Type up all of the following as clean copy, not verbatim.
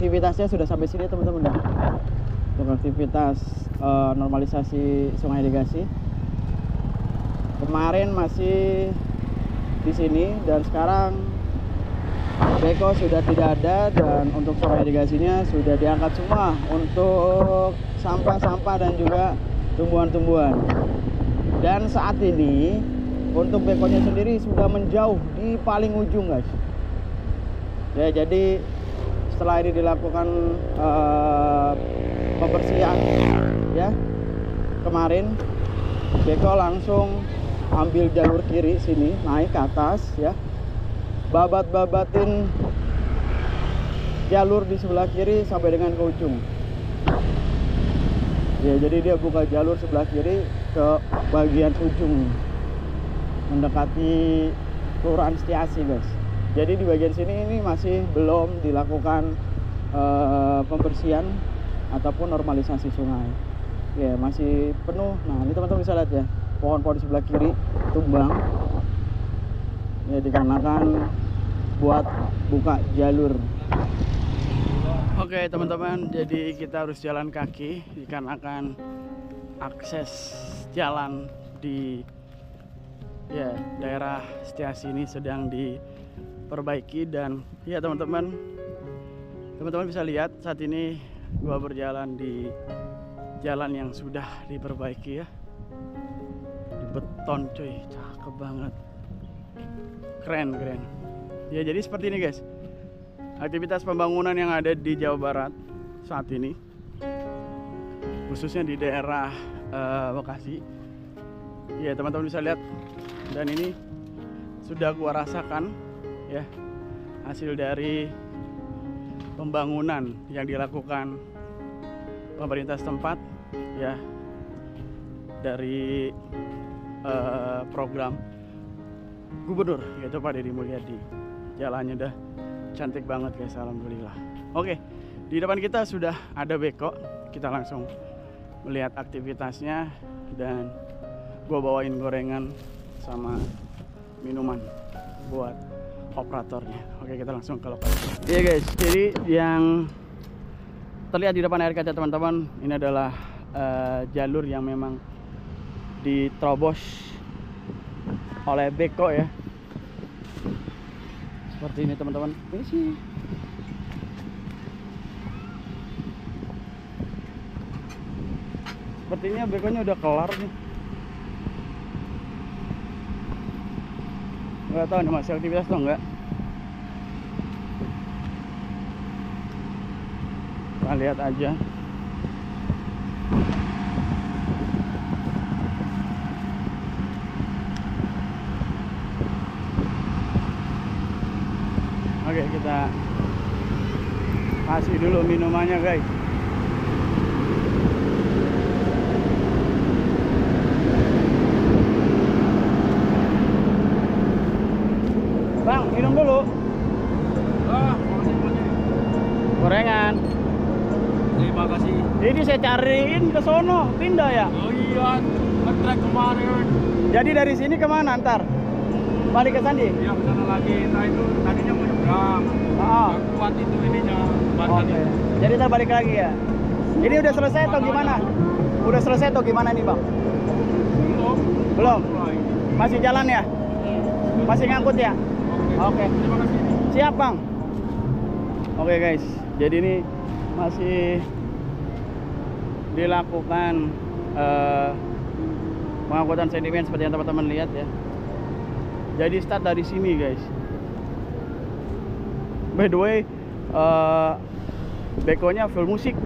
aktivitasnya sudah sampai sini teman-teman ya. Untuk aktivitas normalisasi Sungai Irigasi. Kemarin masih di sini dan sekarang beko sudah tidak ada, dan untuk sungai irigasinya sudah diangkat semua untuk sampah-sampah dan juga tumbuhan-tumbuhan. Dan saat ini untuk bekonya sendiri sudah menjauh di paling ujung guys ya. Jadi setelah ini dilakukan pembersihan ya kemarin, beko langsung ambil jalur kiri sini, naik ke atas ya, babat-babatin jalur di sebelah kiri sampai dengan ke ujung ya. Jadi dia buka jalur sebelah kiri ke bagian ujung mendekati Kelurahan Setiasi guys. Jadi di bagian sini ini masih belum dilakukan pembersihan ataupun normalisasi sungai ya, masih penuh. Nah ini teman-teman bisa lihat ya, pohon-pohon di sebelah kiri tumbang ya, dikarenakan buat buka jalur. Oke teman-teman, jadi kita harus jalan kaki dikarenakan akses jalan di ya daerah Setiasi ini sedang diperbaiki. Dan ya teman-teman bisa lihat saat ini gua berjalan di jalan yang sudah diperbaiki ya, di beton cuy, cakep banget, keren ya. Jadi seperti ini guys aktivitas pembangunan yang ada di Jawa Barat saat ini, khususnya di daerah Bekasi ya. Teman-teman bisa lihat, dan ini sudah gua rasakan ya hasil dari pembangunan yang dilakukan pemerintah setempat ya, dari program gubernur yaitu Pak Deddy Mulyadi. Jalannya udah cantik banget guys, alhamdulillah. Oke, di depan kita sudah ada beko, kita langsung melihat aktivitasnya, dan gua bawain gorengan sama minuman buat operatornya. Oke, kita langsung ke lokasi. Iya guys, jadi yang terlihat di depan air kaca teman-teman, ini adalah jalur yang memang diterobos oleh beko ya. Seperti ini teman-teman. Ini sih sepertinya bekonya udah kelar nih. Nggak tahu nih masih aktivitas atau enggak. Kita lihat aja. Oke, kita kasih dulu minumannya guys. Bang, minum dulu. Gorengan. Terima kasih. Ini saya cariin ke sono, pindah ya. Oh iya, ngetrek kemarin. Jadi dari sini kemana ntar? Balik ke Sandi? Ya ke sana lagi. Nah itu tadinya mau nyebrang. Oh. Kuat itu ininya. Oke. Jadi ntar balik lagi ya. Ini udah selesai atau gimana? Udah selesai atau gimana nih bang? Belum. Masih jalan ya? Masih ngangkut ya? Oke. Terima kasih. Siap bang. Oke guys, jadi ini masih dilakukan pengangkutan sedimen seperti yang teman-teman lihat ya. Jadi start dari sini guys. By the way, bekonya full musik.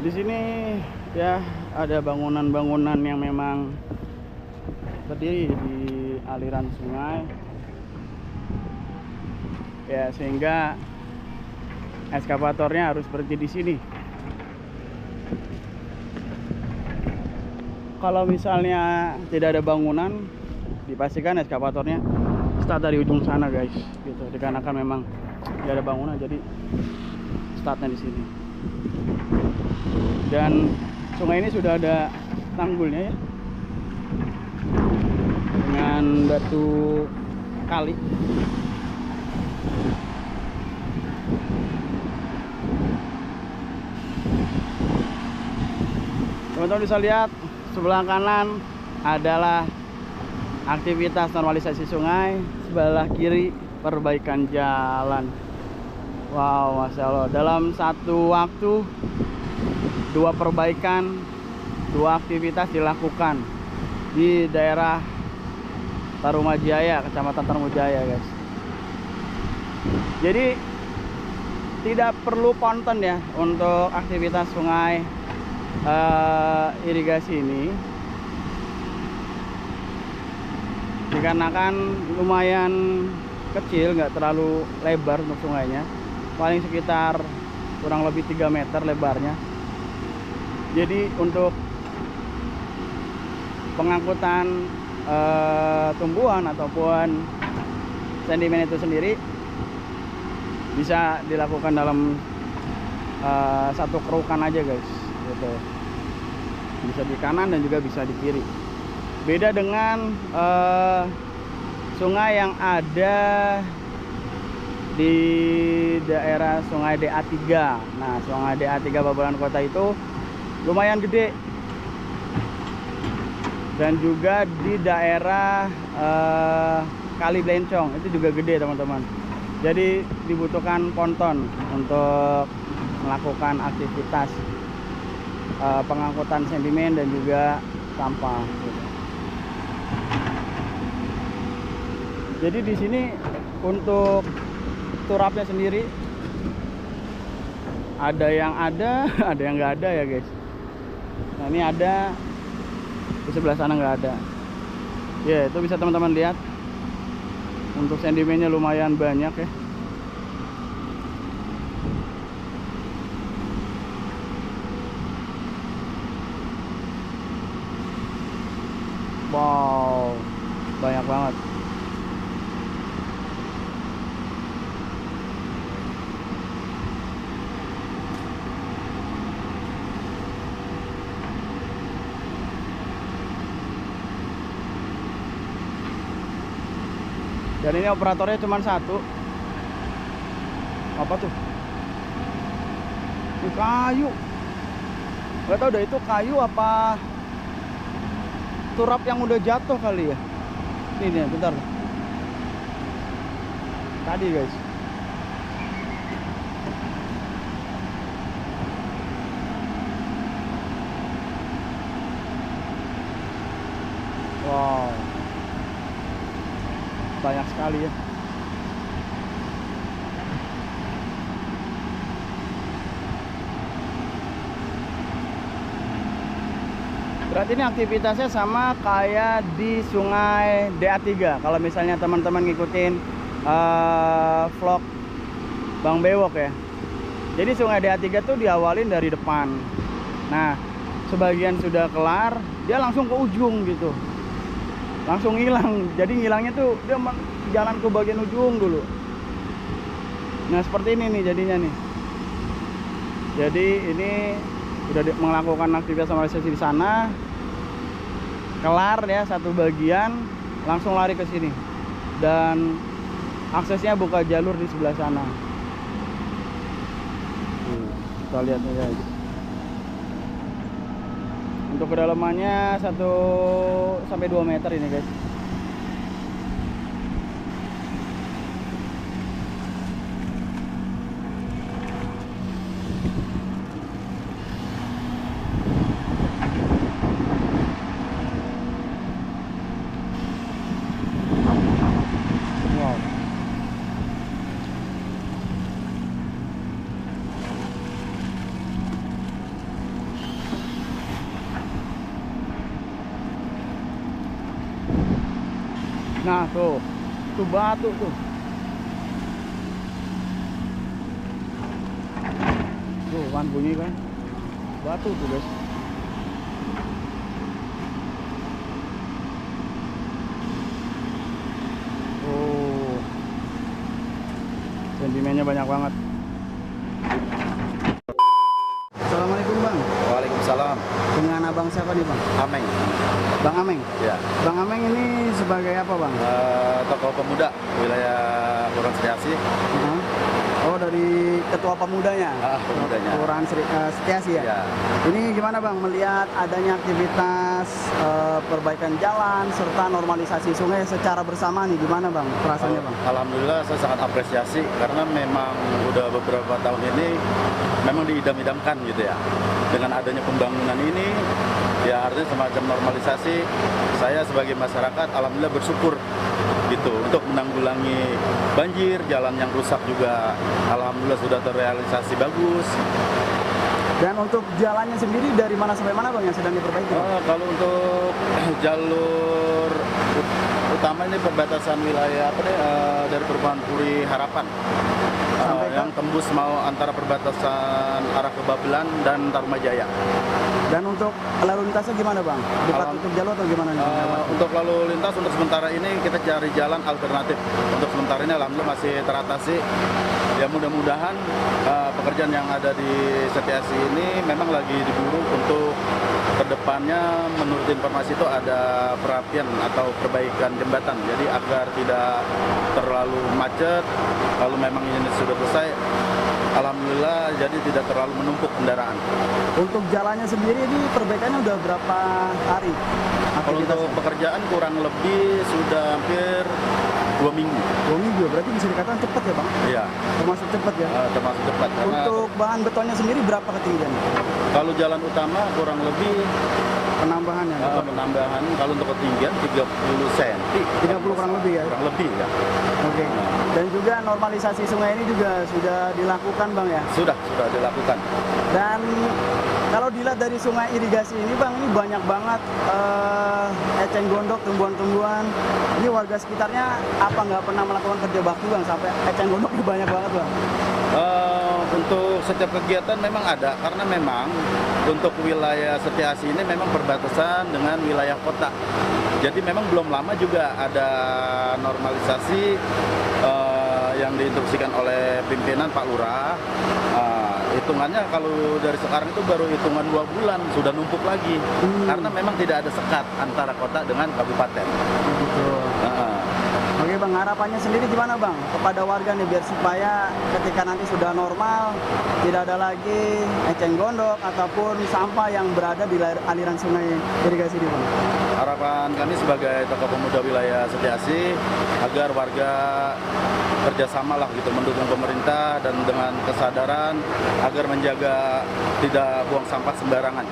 Di sini ya ada bangunan-bangunan yang memang berdiri di aliran sungai ya, sehingga eskavatornya harus berhenti di sini. Kalau misalnya tidak ada bangunan, dipastikan eskavatornya start dari ujung sana guys, gitu. Dikarenakan memang tidak ada bangunan, jadi startnya di sini. Dan sungai ini sudah ada tanggulnya ya, dengan batu kali. Teman-teman bisa lihat sebelah kanan adalah aktivitas normalisasi sungai, sebelah kiri perbaikan jalan. Wow, Masya Allah, dalam satu waktu dua perbaikan, dua aktivitas dilakukan di daerah Tarumajaya, Kecamatan Tarumajaya, guys. Jadi tidak perlu ponton ya untuk aktivitas sungai irigasi ini, dikarenakan lumayan kecil, nggak terlalu lebar untuk sungainya, paling sekitar kurang lebih 3 meter lebarnya. Jadi untuk pengangkutan tumbuhan ataupun sedimen itu sendiri bisa dilakukan dalam satu kerukan aja, guys, gitu. Bisa di kanan dan juga bisa di kiri. Beda dengan sungai yang ada di daerah Sungai DA3. Nah, Sungai DA3 Babalan Kota itu lumayan gede, dan juga di daerah Kali Blencong itu juga gede, teman-teman. Jadi dibutuhkan ponton untuk melakukan aktivitas pengangkutan sedimen dan juga sampah gitu. Jadi di sini untuk turapnya sendiri ada yang ada, ada yang nggak ada ya, guys. Nah, ini ada, di sebelah sana nggak ada. Ya, itu bisa teman-teman lihat. Untuk sedimennya lumayan banyak ya. Wow, banyak banget. Dan ini operatornya cuma satu. Apa tuh? Ini kayu. Gak tau deh itu kayu apa turap yang udah jatuh kali ya. Ini bentar. Tadi, guys. Wow, banyak sekali ya. Berarti ini aktivitasnya sama kayak di Sungai DA3. Kalau misalnya teman-teman ngikutin vlog Bang Bewok ya. Jadi Sungai DA3 tuh diawalin dari depan. Nah, sebagian sudah kelar, dia langsung ke ujung gitu. Langsung hilang. Jadi ngilangnya tuh dia jalan ke bagian ujung dulu. Nah, seperti ini nih jadinya nih. Jadi ini udah melakukan aktivitas normalisasi di sana, kelar ya satu bagian, langsung lari ke sini, dan aksesnya buka jalur di sebelah sana. Kita lihat nih, guys. Untuk kedalamannya 1 sampai 2 meter ini, guys. Nah tuh batu tuh. Tuh kan bunyi kan. Batu tuh, guys. Oh. Sedimennya banyak banget. Waalaikumsalam. Dengan abang siapa nih bang? Ameng. Bang Ameng. Ya. Bang Ameng ini sebagai apa bang? Tokoh pemuda wilayah Kelurahan Setiasi. Oh dari ketua pemudanya? Pemudanya. Kelurahan Setiasi ya? Ya. Ini gimana bang melihat adanya aktivitas perbaikan jalan serta normalisasi sungai secara bersama nih, gimana bang perasaannya bang? Alhamdulillah saya sangat apresiasi karena memang udah beberapa tahun ini memang diidam-idamkan gitu ya. Dengan adanya pembangunan ini ya artinya semacam normalisasi. Saya sebagai masyarakat alhamdulillah bersyukur gitu untuk menanggulangi banjir, jalan yang rusak juga alhamdulillah sudah terrealisasi bagus. Dan untuk jalannya sendiri dari mana sampai mana bang yang sedang diperbaiki? Kalau untuk jalur utama ini perbatasan wilayah dari Perumahan Puri Harapan yang tembus mau antara perbatasan arah ke Babelan dan Tarumajaya. Dan untuk lalu lintasnya gimana bang? Ditutup jalur atau gimana nih? Untuk lalu lintas untuk sementara ini kita cari jalan alternatif. Untuk sementara ini alhamdulillah masih teratasi. Ya mudah-mudahan pekerjaan yang ada di Setiasi ini memang lagi diburu untuk kedepannya menurut informasi itu ada perapian atau perbaikan jembatan. Jadi agar tidak terlalu macet. Kalau memang ini sudah selesai, alhamdulillah jadi tidak terlalu menumpuk kendaraan. Untuk jalannya sendiri ini perbaikannya udah berapa hari? Kalau untuk pekerjaan kurang lebih sudah hampir 2 minggu. 2 minggu, berarti bisa dikatakan cepat ya bang? Iya. Termasuk cepat ya? Termasuk cepat. Untuk bahan betonnya sendiri berapa ketinggian? Kalau jalan utama kurang lebih penambahannya? Penambahan kalau untuk ketinggian 30 cm. 30 kurang lebih ya? Kurang lebih ya. Oke. Dan juga normalisasi sungai ini juga sudah dilakukan bang ya? Sudah dilakukan. Dan kalau dilihat dari sungai irigasi ini bang, ini banyak banget eceng gondok, tumbuhan-tumbuhan. Ini warga sekitarnya apa nggak pernah melakukan kerja bakti bang sampai eceng gondok ini banyak banget bang? Untuk setiap kegiatan memang ada karena memang untuk wilayah Setiasi ini memang perbatasan dengan wilayah kota. Jadi memang belum lama juga ada normalisasi yang diinstruksikan oleh pimpinan Pak Lurah. Hitungannya kalau dari sekarang itu baru hitungan 2 bulan sudah numpuk lagi karena memang tidak ada sekat antara kota dengan kabupaten. Betul. Oke bang, harapannya sendiri gimana bang kepada warga nih biar supaya ketika nanti sudah normal tidak ada lagi eceng gondok ataupun sampah yang berada di aliran sungai irigasi ini bang? Harapan kami sebagai tokoh pemuda wilayah Setiasi agar warga kerjasama lah gitu mendukung pemerintah dan dengan kesadaran agar menjaga tidak buang sampah sembarangan.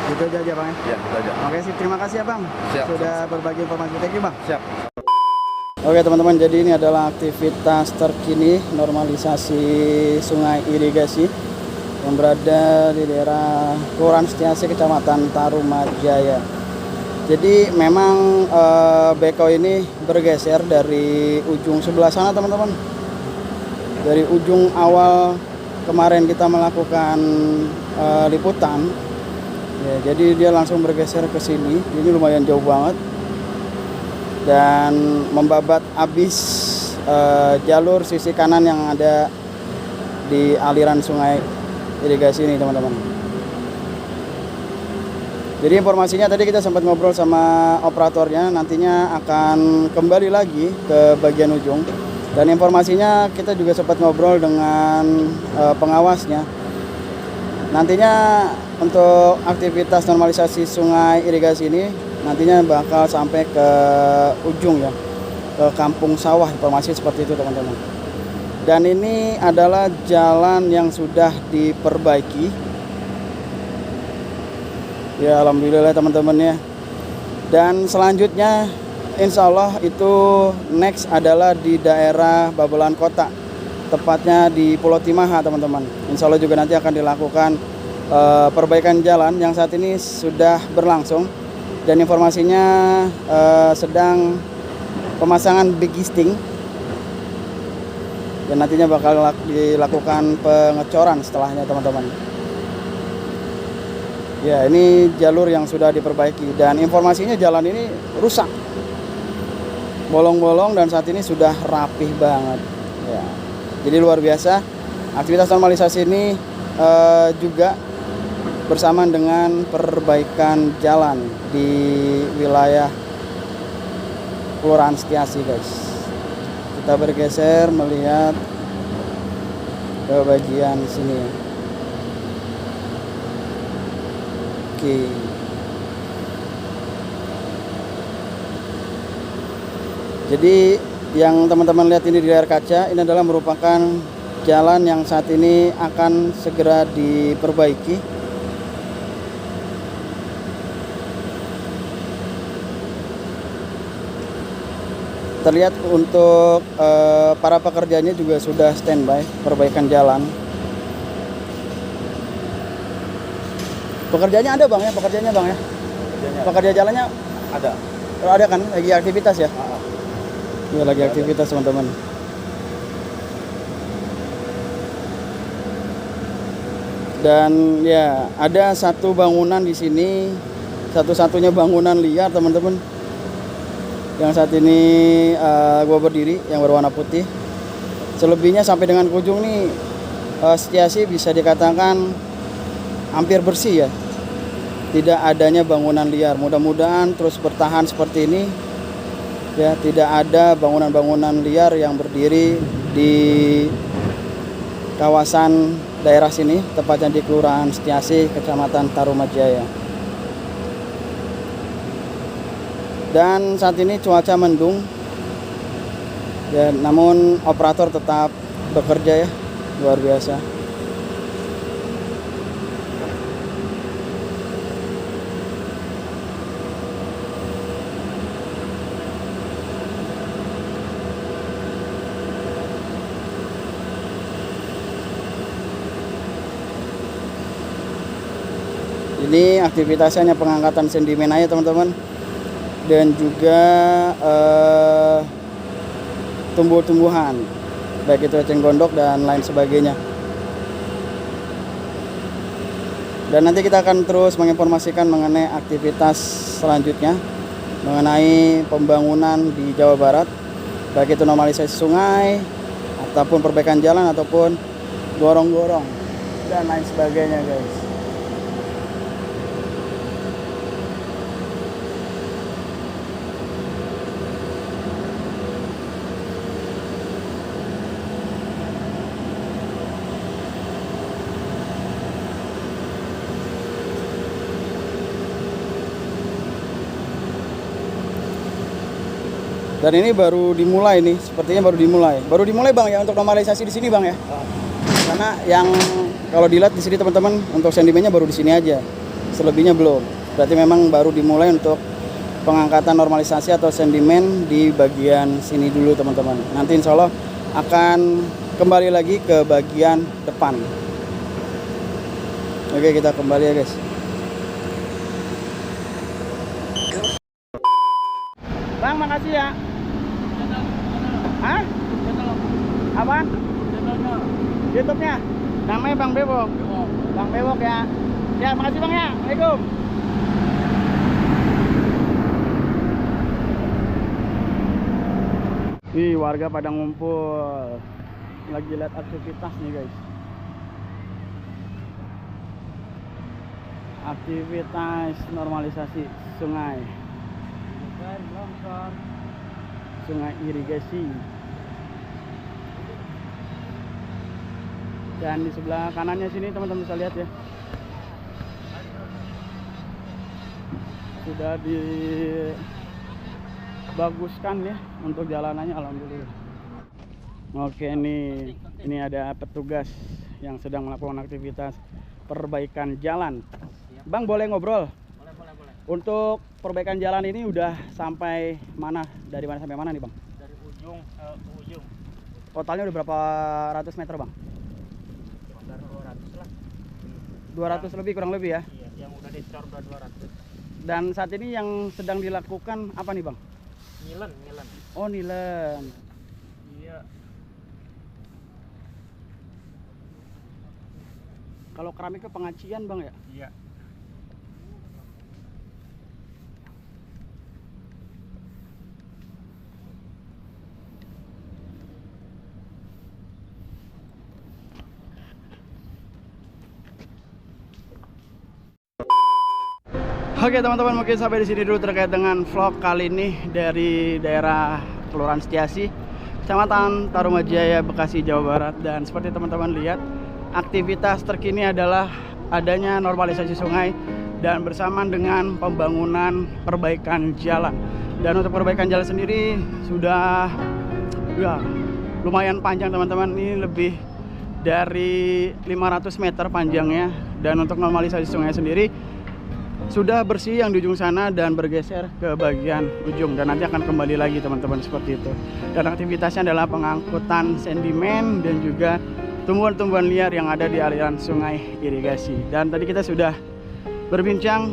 Itu aja bang ya? Ya, itu aja. Oke sip, terima kasih ya bang. Siap, sudah berbagi informasi. Thank you bang. Siap. Oke teman-teman, jadi ini adalah aktivitas terkini normalisasi sungai irigasi yang berada di daerah Kelurahan Setiasi, Kecamatan Tarumajaya. Jadi memang beko ini bergeser dari ujung sebelah sana teman-teman. Dari ujung awal kemarin kita melakukan liputan, ya, jadi dia langsung bergeser ke sini. Ini lumayan jauh banget. Dan membabat habis jalur sisi kanan yang ada di aliran sungai irigasi ini teman-teman. Jadi informasinya tadi kita sempat ngobrol sama operatornya, nantinya akan kembali lagi ke bagian ujung. Dan informasinya kita juga sempat ngobrol dengan pengawasnya. Nantinya untuk aktivitas normalisasi sungai irigasi ini nantinya bakal sampai ke ujung ya, ke kampung sawah, informasi seperti itu teman-teman. Dan ini adalah jalan yang sudah diperbaiki ya, alhamdulillah teman-teman ya. Dan selanjutnya insya Allah itu next adalah di daerah Babelan Kota, tepatnya di Pulau Timaha teman-teman. Insya Allah juga nanti akan dilakukan perbaikan jalan yang saat ini sudah berlangsung. Dan informasinya sedang pemasangan big gisting dan nantinya bakal dilakukan pengecoran setelahnya teman-teman. Ya, ini jalur yang sudah diperbaiki dan informasinya jalan ini rusak, bolong-bolong, dan saat ini sudah rapih banget ya. Jadi luar biasa aktivitas normalisasi ini juga bersamaan dengan perbaikan jalan di wilayah Kelurahan Setiasi, guys. Kita bergeser melihat ke bagian sini. Oke. Jadi yang teman-teman lihat ini di layar kaca, ini adalah merupakan jalan yang saat ini akan segera diperbaiki. Terlihat untuk para pekerjanya juga sudah standby perbaikan jalan. Pekerjaannya ada bang ya, pekerjaannya bang ya. Pekerja jalannya Ada. kalau ada kan lagi aktivitas ya. Ya lagi aktivitas teman-teman. Dan ya ada satu bangunan di sini, satu-satunya bangunan liar teman-teman. Yang saat ini gua berdiri yang berwarna putih. Selebihnya sampai dengan ke ujung nih Setiasi bisa dikatakan hampir bersih ya. Tidak adanya bangunan liar. Mudah-mudahan terus bertahan seperti ini. Ya, tidak ada bangunan-bangunan liar yang berdiri di kawasan daerah sini, tepatnya di Kelurahan Setiasi, Kecamatan Tarumajaya. Dan saat ini cuaca mendung ya, namun operator tetap bekerja ya, luar biasa. Ini aktivitasnya hanya pengangkatan sedimen aja teman-teman, dan juga tumbuh-tumbuhan, baik itu eceng gondok dan lain sebagainya. Dan nanti kita akan terus menginformasikan mengenai aktivitas selanjutnya mengenai pembangunan di Jawa Barat, baik itu normalisasi sungai ataupun perbaikan jalan ataupun gorong-gorong dan lain sebagainya, guys. Dan ini baru dimulai nih, sepertinya baru dimulai. Baru dimulai bang ya untuk normalisasi di sini bang ya. Karena yang kalau dilihat di sini teman-teman untuk sedimennya baru di sini aja, selebihnya belum. Berarti memang baru dimulai untuk pengangkatan normalisasi atau sedimen di bagian sini dulu teman-teman. Nanti insya Allah akan kembali lagi ke bagian depan. Oke, kita kembali ya guys. Bang, makasih ya. Hah? Apaan? YouTube-nya? Namanya Bang Bewok. Bang Bewok ya. Ya, makasih Bang ya. Assalamualaikum. Nih, warga pada ngumpul. Lagi lihat aktivitas nih, guys. Aktivitas normalisasi sungai. Sungai irigasi. Dan di sebelah kanannya sini teman-teman bisa lihat ya, sudah dibaguskan ya untuk jalanannya, alhamdulillah. Oke, ini ada petugas yang sedang melakukan aktivitas perbaikan jalan. Bang, boleh ngobrol? Boleh. Untuk perbaikan jalan ini udah sampai mana? Dari mana sampai mana nih bang? Dari ujung ke ujung. Totalnya udah berapa ratus meter bang? Sekitar 200 lah. 200 lebih, kurang lebih ya? Iya, yang udah dicor udah 200. Dan saat ini yang sedang dilakukan apa nih bang? Nilen. Oh, nilen. Iya. Kalau keramik ke pengacian bang ya? Iya. Oke teman-teman, mungkin sampai di sini dulu terkait dengan vlog kali ini dari daerah Kelurahan Setiasi, Kecamatan Tarumajaya, Bekasi, Jawa Barat. Dan seperti teman-teman lihat, aktivitas terkini adalah adanya normalisasi sungai dan bersamaan dengan pembangunan perbaikan jalan. Dan untuk perbaikan jalan sendiri sudah ya lumayan panjang teman-teman, ini lebih dari 500 meter panjangnya. Dan untuk normalisasi sungai sendiri sudah bersih yang di ujung sana dan bergeser ke bagian ujung, dan nanti akan kembali lagi teman-teman seperti itu. Dan aktivitasnya adalah pengangkutan sedimen dan juga tumbuhan-tumbuhan liar yang ada di aliran sungai irigasi. Dan tadi kita sudah berbincang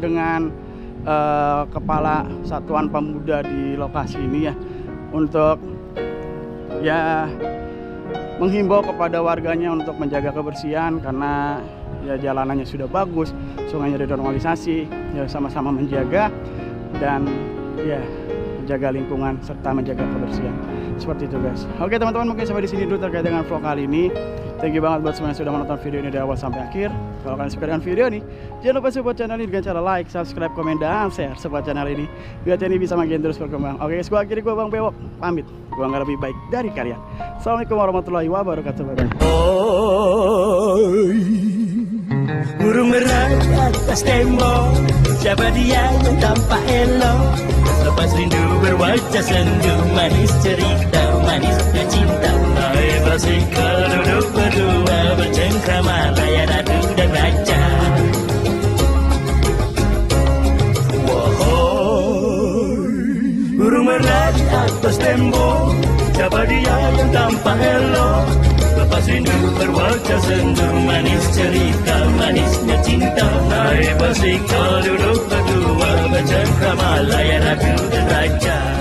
dengan kepala Satuan Pemuda di lokasi ini ya, untuk ya menghimbau kepada warganya untuk menjaga kebersihan, karena ya jalanannya sudah bagus, sungainya dinormalisasi, ya sama-sama menjaga dan ya menjaga lingkungan serta menjaga kebersihan. Seperti itu guys. Oke teman-teman, mungkin sampai di sini dulu terkait dengan vlog kali ini. Thank you banget buat semua yang sudah menonton video ini dari awal sampai akhir. Kalau kalian suka dengan video ini, jangan lupa support channel ini dengan cara like, subscribe, komen, dan share support channel ini biar channel ini bisa makin terus berkembang. Oke guys, gua akhiri, gua Bang Bewok pamit. Gua nggak lebih baik dari kalian. Assalamualaikum warahmatullahi wabarakatuh. Burung merah di atas tembok, siapa dia yang tampak elok? Lepas rindu berwajah sendu, manis cerita, manisnya cinta. Hai Basika duduk berdua, bercengkrama, layan adu dan raja. Wahai burung merah di atas tembok, siapa dia yang tampak elok? Lepas rindu berwajah sendu, manis cerita, manisnya cinta. Hai Basika duduk berdua, bercengkrama, layan adu dan raja.